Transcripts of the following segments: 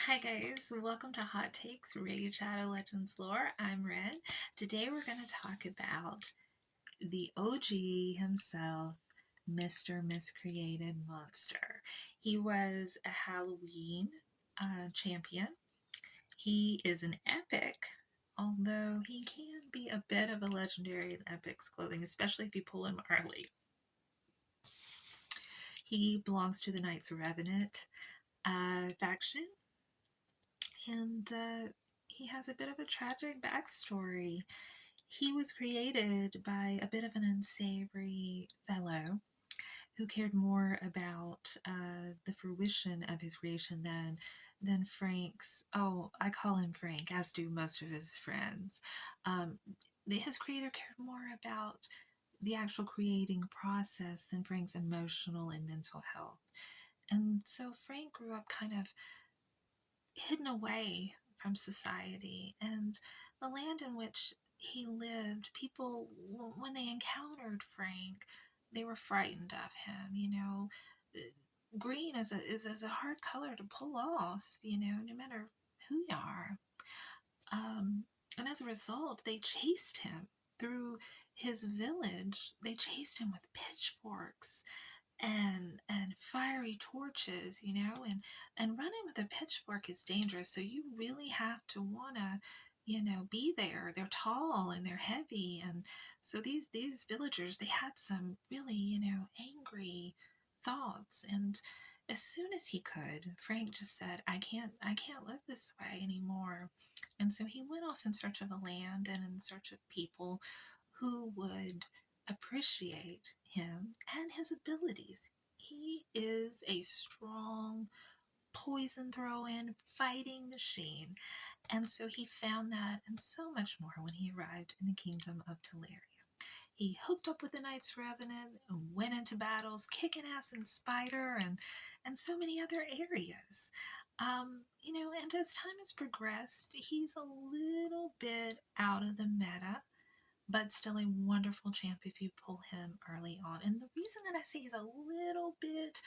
Hi guys, welcome to Hot Takes Raid Shadow Legends Lore. I'm Red. Today we're going to talk about the OG himself, Mr. Miscreated Monster. He was a Halloween champion. He is an epic, although he can be a bit of a legendary in epic's clothing, especially if you pull him early. He belongs to the Knights Revenant faction, and he has a bit of a tragic backstory. He was created by a bit of an unsavory fellow who cared more about the fruition of his creation than Frank's. Oh, I call him Frank, as do most of his friends. His creator cared more about the actual creating process than Frank's emotional and mental health. And so Frank grew up kind of hidden away from society, and the land in which he lived, people, when they encountered Frank, they were frightened of him. Green is a hard color to pull off, no matter who you are. And as a result, they chased him through his village. They chased him with pitchforks and fiery torches, and running with a pitchfork is dangerous, so you really have to want to be there. They're tall and they're heavy, and so these villagers, they had some really angry thoughts. And as soon as he could, Frank just said, I can't live this way anymore. And so he went off in search of a land and in search of people who would appreciate him and his abilities. He is a strong poison throw-in fighting machine. And so he found that and so much more when he arrived in the kingdom of Teleria. He hooked up with the Knights Revenant and went into battles, kicking ass in Spider and so many other areas. And as time has progressed, he's a little bit out of the meta, but still a wonderful champ if you pull him early on. And the reason that I say he's a little bit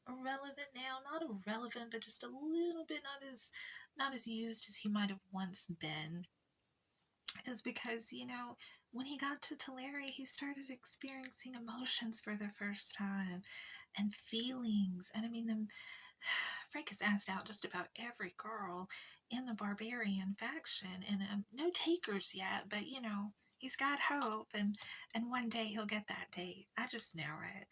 irrelevant now, not irrelevant, but just a little bit not as used as he might have once been, is because, when he got to Teleria, he started experiencing emotions for the first time and feelings. And I mean, Frank has asked out just about every girl in the barbarian faction, and no takers yet, but he's got hope, and one day he'll get that date. I just know it.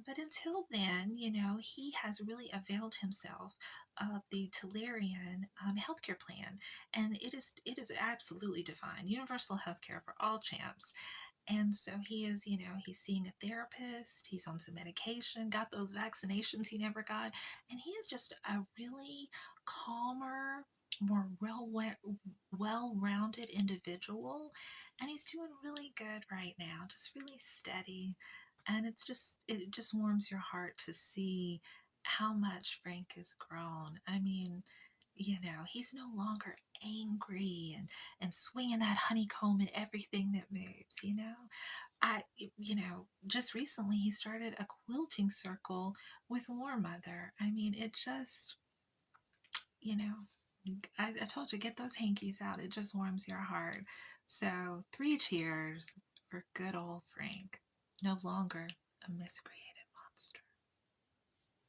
But until then, he has really availed himself of the Telerian healthcare plan, and it is absolutely defined universal healthcare for all champs. And so he is, he's seeing a therapist, he's on some medication, got those vaccinations he never got, and he is just a really calmer, more well-rounded individual, and he's doing really good right now, just really steady. And it just warms your heart to see how much Frank has grown. I mean, he's no longer angry and swinging that honeycomb at everything that moves. I, just recently he started a quilting circle with War Mother. I mean, it just, you know, I told you, get those hankies out. It just warms your heart. So 3 cheers for good old Frank. No longer a miscreated monster.